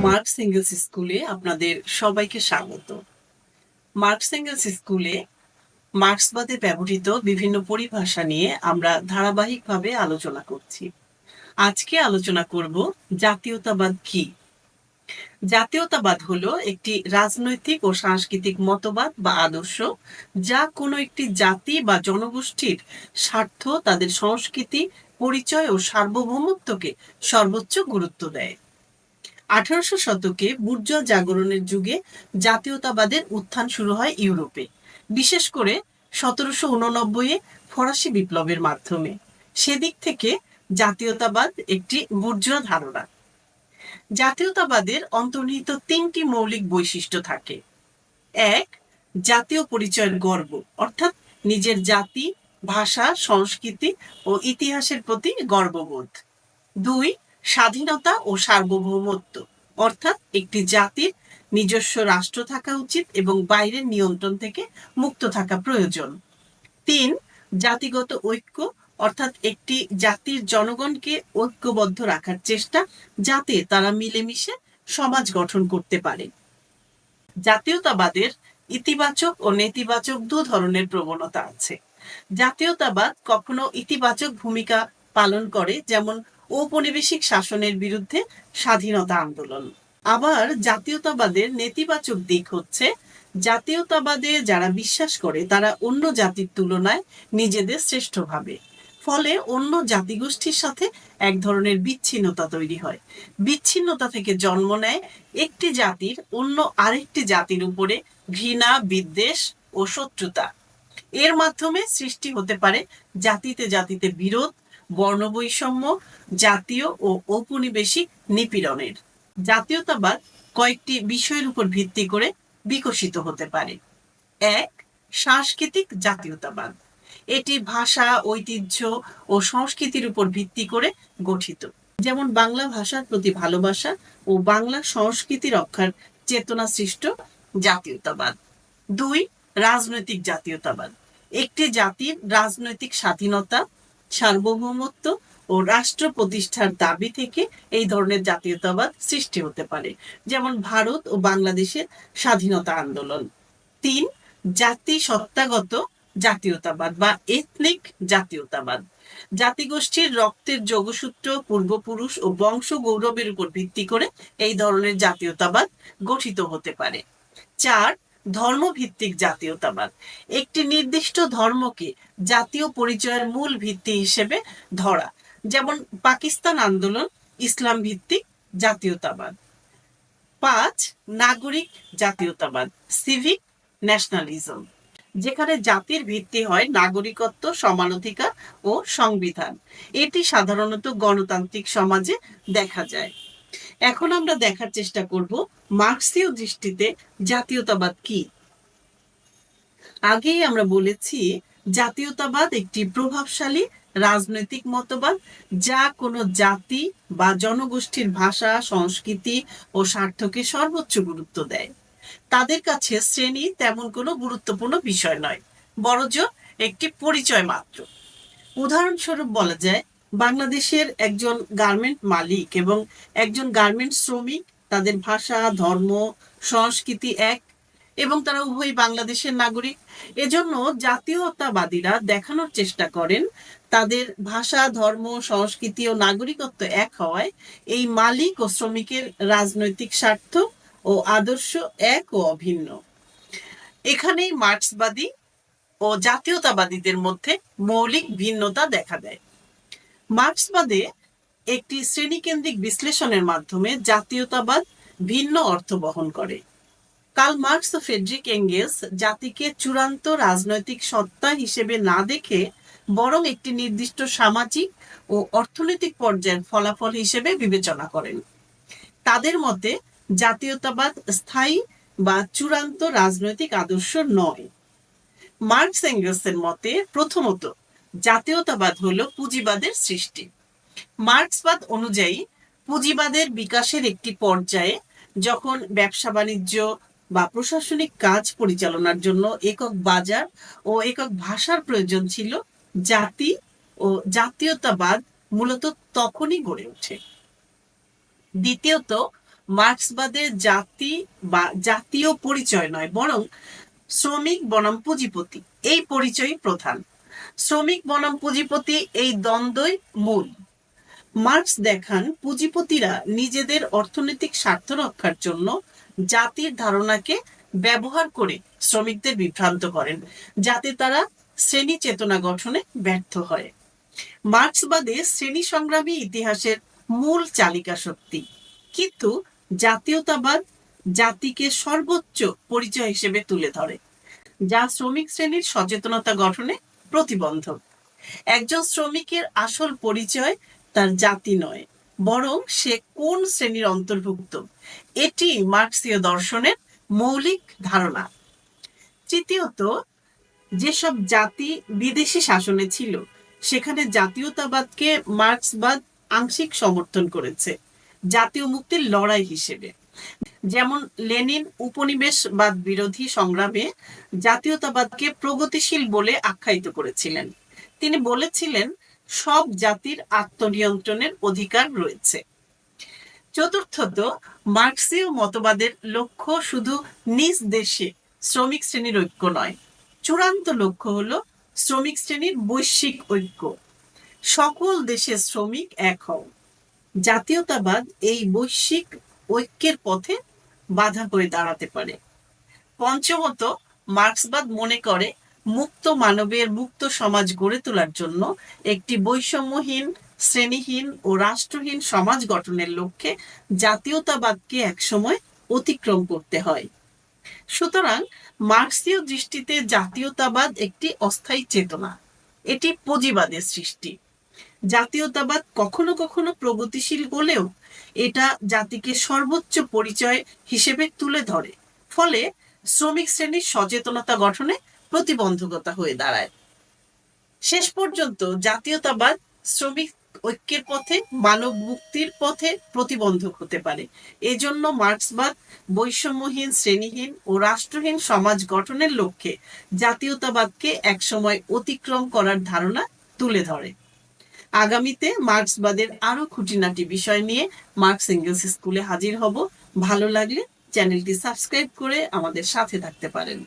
Marks angles স্কুলে আপনাদের সবাইকে স্বাগত। মার্কস এঙ্গেলস স্কুলে মার্ক্সবাদে ব্যবহৃত বিভিন্ন পরিভাষা নিয়ে আমরা ধারাবাহিকভাবে আলোচনা করছি। আজকে আলোচনা করব জাতীয়তাবাদ কি। জাতীয়তাবাদ হলো একটি রাজনৈতিক ও সাংস্কৃতিক মতবাদ বা আদর্শ, যা কোনো একটি জাতি বা জনগোষ্ঠীর স্বার্থ, তাদের সংস্কৃতি, পরিচয় ও সার্বভৌমত্বকে সর্বোচ্চ গুরুত্ব দেয়। 1800 শতকে বুর্জোয়া জাগরণের যুগে জাতীয়তাবাদের উত্থান শুরু হয় ইউরোপে, বিশেষ করে 1789 ফরাসি বিপ্লবের মাধ্যমে। সেদিক থেকে জাতীয়তাবাদ একটি বুর্জোয়া ধারণা। জাতীয়তাবাদের অন্তর্নিহিত তিনটি মৌলিক বৈশিষ্ট্য থাকে। এক, জাতীয় পরিচয়ের গর্ব, অর্থাৎ নিজের জাতি, ভাষা, সংস্কৃতি ও ইতিহাসের প্রতি গর্ববোধ। দুই, স্বাধীনতা ও সার্বভৌমত্ব, অর্থাৎ একটি জাতির নিজস্ব রাষ্ট্র থাকা উচিত এবং বাইরের নিয়ন্ত্রণ থেকে মুক্ত থাকা প্রয়োজন। তিন, জাতিগত ঐক্য, অর্থাৎ একটি জাতির জনগণকে ঐক্যবদ্ধ রাখার চেষ্টা, যাতে তারা মিলেমিশে সমাজ গঠন করতে পারে। জাতীয়তাবাদের ইতিবাচক ও নেতিবাচক দু ধরনের প্রবণতা আছে। জাতীয়তাবাদ কখনো ইতিবাচক ভূমিকা পালন করে, যেমন ঔপনিবেশিক শাসনের বিরুদ্ধে স্বাধীনতা আন্দোলন। আবার জাতীয়তাবাদের নেতিবাচক দিক হচ্ছে, জাতীয়তাবাদে যারা বিশ্বাস করে তারা অন্য জাতির তুলনায় নিজেদের শ্রেষ্ঠ ভাবে, ফলে অন্য জাতিগোষ্ঠীর সাথে এক ধরনের বিচ্ছিন্নতা তৈরি হয়। বিচ্ছিন্নতা থেকে জন্ম নেয় একটি জাতির অন্য আরেকটি জাতির উপরে ঘৃণা, বিদ্বেষ ও শত্রুতা। এর মাধ্যমে সৃষ্টি হতে পারে জাতিতে জাতিতে বিরোধ, বর্ণবৈষম্য, জাতীয় ও ঔপনিবেশিক নিপীড়নের। জাতীয়তাবাদ কয়েকটি বিষয়ের উপর ভিত্তি করে বিকশিত হতে পারে। এক, সাংস্কৃতিক জাতীয়তাবাদ। এটি ভাষা, ঐতিহ্য ও সংস্কৃতির উপর ভিত্তি করে গঠিত, যেমন বাংলা ভাষার প্রতি ভালোবাসা ও বাংলা সংস্কৃতি রক্ষার চেতনা সৃষ্ট জাতীয়তাবাদ। দুই, রাজনৈতিক জাতীয়তাবাদ। একটি জাতির রাজনৈতিক স্বাধীনতা, সার্বভৌমত্ব ও রাষ্ট্র প্রতিষ্ঠার দাবি থেকে এই ধরনের জাতীয়তাবাদ সৃষ্টি হতে পারে, যেমন ভারত ও বাংলাদেশের স্বাধীনতা আন্দোলন। তিন, জাতিসত্তাগত জাতীয়তাবাদ বা এথনিক জাতীয়তাবাদ। জাতিগোষ্ঠীর রক্তের যোগসূত্র, পূর্বপুরুষ ও বংশ গৌরবের উপর ভিত্তি করে এই ধরনের জাতীয়তাবাদ গঠিত হতে পারে। চার, ধর্মভিত্তিক জাতীয়তাবাদ। একটি নির্দিষ্ট ধর্মকে জাতীয় পরিচয়ের মূল ভিত্তি হিসেবে ধরা, যেমন পাকিস্তান আন্দোলন ইসলাম ভিত্তিক জাতীয়তাবাদ। পাঁচ, নাগরিক জাতীয়তাবাদ, সিভিক ন্যাশনালিজম, যেখানে জাতির ভিত্তি হয় নাগরিকত্ব, সমানাধিকার ও সংবিধান। এটি সাধারণত গণতান্ত্রিক সমাজে দেখা যায়। এখন আমরা দেখার চেষ্টা করব মার্ক্সীয় দৃষ্টিতে জাতীয়তাবাদ কি। আগেই আমরা বলেছি, জাতীয়তাবাদ একটি প্রভাবশালী রাজনৈতিক মতবাদ, যা কোনো জাতি বা জনগোষ্ঠীর ভাষা, সংস্কৃতি ও স্বার্থকে সর্বোচ্চ গুরুত্ব দেয়। তাদের কাছে শ্রেণী তেমন কোনো গুরুত্বপূর্ণ বিষয় নয়, বরঞ্চ একটি পরিচয় মাত্র। উদাহরণস্বরূপ বলা যায়, বাংলাদেশের একজন গার্মেন্ট মালিক এবং একজন গার্মেন্ট শ্রমিক, তাদের ভাষা, ধর্ম, সংস্কৃতি এক এবং তারা উভয়ই বাংলাদেশের নাগরিক। এজন্য জাতীয়তাবাদীরা দেখানোর চেষ্টা করেন, তাদের ভাষা, ধর্ম, সংস্কৃতি ও নাগরিকত্ব এক হওয়ায় এই মালিক ও শ্রমিকের রাজনৈতিক স্বার্থ ও আদর্শ এক ও অভিন্ন। এখানেই মার্ক্সবাদী ও জাতীয়তাবাদীদের মধ্যে মৌলিক ভিন্নতা দেখা দেয়। মার্ক্সবাদে একটি শ্রেণীকেন্দ্রিক বিশ্লেষণের মাধ্যমে জাতীয়তাবাদ ভিন্ন অর্থ বহন করে। কার্ল মার্ক্স ও ফ্রেডরিক এঙ্গেলস জাতিকে চূড়ান্ত রাজনৈতিক সত্তা হিসেবে না দেখে বরং একটি নির্দিষ্ট সামাজিক ও অর্থনৈতিক পর্যায়ের ফলাফল হিসেবে বিবেচনা করেন। তাদের মতে জাতীয়তাবাদ স্থায়ী বা চূড়ান্ত রাজনৈতিক আদর্শ নয়। মার্ক্স এঙ্গেলসের মতে প্রথমত জাতীয়তাবাদ হলো পুঁজিবাদের সৃষ্টি। মার্ক্সবাদ অনুযায়ী পুঁজিবাদের বিকাশের একটি পর্যায়ে যখন ব্যবসা বাণিজ্য বা প্রশাসনিক কাজ পরিচালনার জন্য একক বাজার ও একক ভাষার প্রয়োজন ছিল, জাতি ও জাতীয়তাবাদ মূলত তখনই গড়ে ওঠে। দ্বিতীয়ত, মার্ক্সবাদের জাতি বা জাতীয় পরিচয় নয়, বরং শ্রমিক বনাম পুঁজিপতি এই পরিচয়ই প্রধান। শ্রমিক বনাম পুঁজিপতি এই দ্বন্দ্বই মূল। মার্ক্স দেখান পুঁজিপতিরা নিজেদের অর্থনৈতিক স্বার্থ রক্ষার জন্য জাতির ধারণাকে ব্যবহার করে শ্রমিকদের বিভ্রান্ত করেন, যাতে তারা শ্রেণী চেতনা গঠনে ব্যর্থ হয়। মার্ক্সবাদে শ্রেণী সংগ্রামী ইতিহাসের মূল চালিকা শক্তি, কিন্তু জাতীয়তাবাদ জাতিকে সর্বোচ্চ পরিচয় হিসেবে তুলে ধরে, যা শ্রমিক শ্রেণীর সচেতনতা গঠনে প্রতিবন্ধক। একজন শ্রমিকের আসল পরিচয় তার জাতি নয়, বরং সে কোন শ্রেণীর অন্তর্ভুক্ত, এটি মার্ক্সীয় দর্শনের মৌলিক ধারণা। তৃতীয়ত, যেসব জাতি বিদেশি শাসনে ছিল সেখানে জাতীয়তাবাদকে মার্ক্সবাদ আংশিক সমর্থন করেছে জাতীয় মুক্তির লড়াই হিসেবে। যেমন লেনিন উপনিবেশবাদ বিরোধী সংগ্রামে জাতীয়তাবাদকে প্রগতিশীল বলে আখ্যায়িত করেছিলেন। তিনি বলেছিলেন সব জাতির আত্মনিয়ন্ত্রণের অধিকার রয়েছে। চতুর্থত, মার্ক্সীয় মতবাদের লক্ষ্য শুধু নিজ দেশে শ্রমিক শ্রেণীর ঐক্য নয়, চূড়ান্ত লক্ষ্য হলো শ্রমিক শ্রেণীর বৈশ্বিক ঐক্য। সকল দেশের শ্রমিক এক হও। জাতীয়তাবাদ এই বৈশ্বিক ঐক্যের পথে বাধা হয়ে দাঁড়াতে পারে। পঞ্চমত, মার্ক্সবাদ মনে করে মুক্ত মানবের মুক্ত সমাজ গড়ে তোলার জন্য একটি বৈষম্যহীন, শ্রেণীহীন ও রাষ্ট্রহীন সমাজ গঠনের লক্ষ্যে জাতীয়তাবাদকে একসময় অতিক্রম করতে হয়। সুতরাং মার্ক্সীয় দৃষ্টিতে জাতীয়তাবাদ একটি অস্থায়ী চেতনা, এটি পুঁজিবাদের সৃষ্টি। জাতীয়তাবাদ কখনো কখনো প্রগতিশীল হলেও এটা জাতিকে সর্বোচ্চ পরিচয় হিসেবে তুলে ধরে, ফলে শ্রমিক শ্রেণীর সচেতনতা গঠনে প্রতিবন্ধকতা হয়ে দাঁড়ায়। শেষ পর্যন্ত জাতীয়তাবাদ শ্রমিক ঐক্যের পথে, মানব মুক্তির পথে প্রতিবন্ধক হতে পারে। এজন্য মার্ক্সবাদ বৈষম্যহীন, শ্রেণীহীন ও রাষ্ট্রহীন সমাজ গঠনের লক্ষ্যে জাতীয়তাবাদকে একসময় অতিক্রম করার ধারণা তুলে ধরে। আগামীতে মার্ক্সবাদের আরো খুঁটিনাটি বিষয় নিয়ে মার্কস এঙ্গেলস স্কুলে হাজির হব। ভালো লাগলে চ্যানেলটি সাবস্ক্রাইব করে আমাদের সাথে থাকতে পারেন।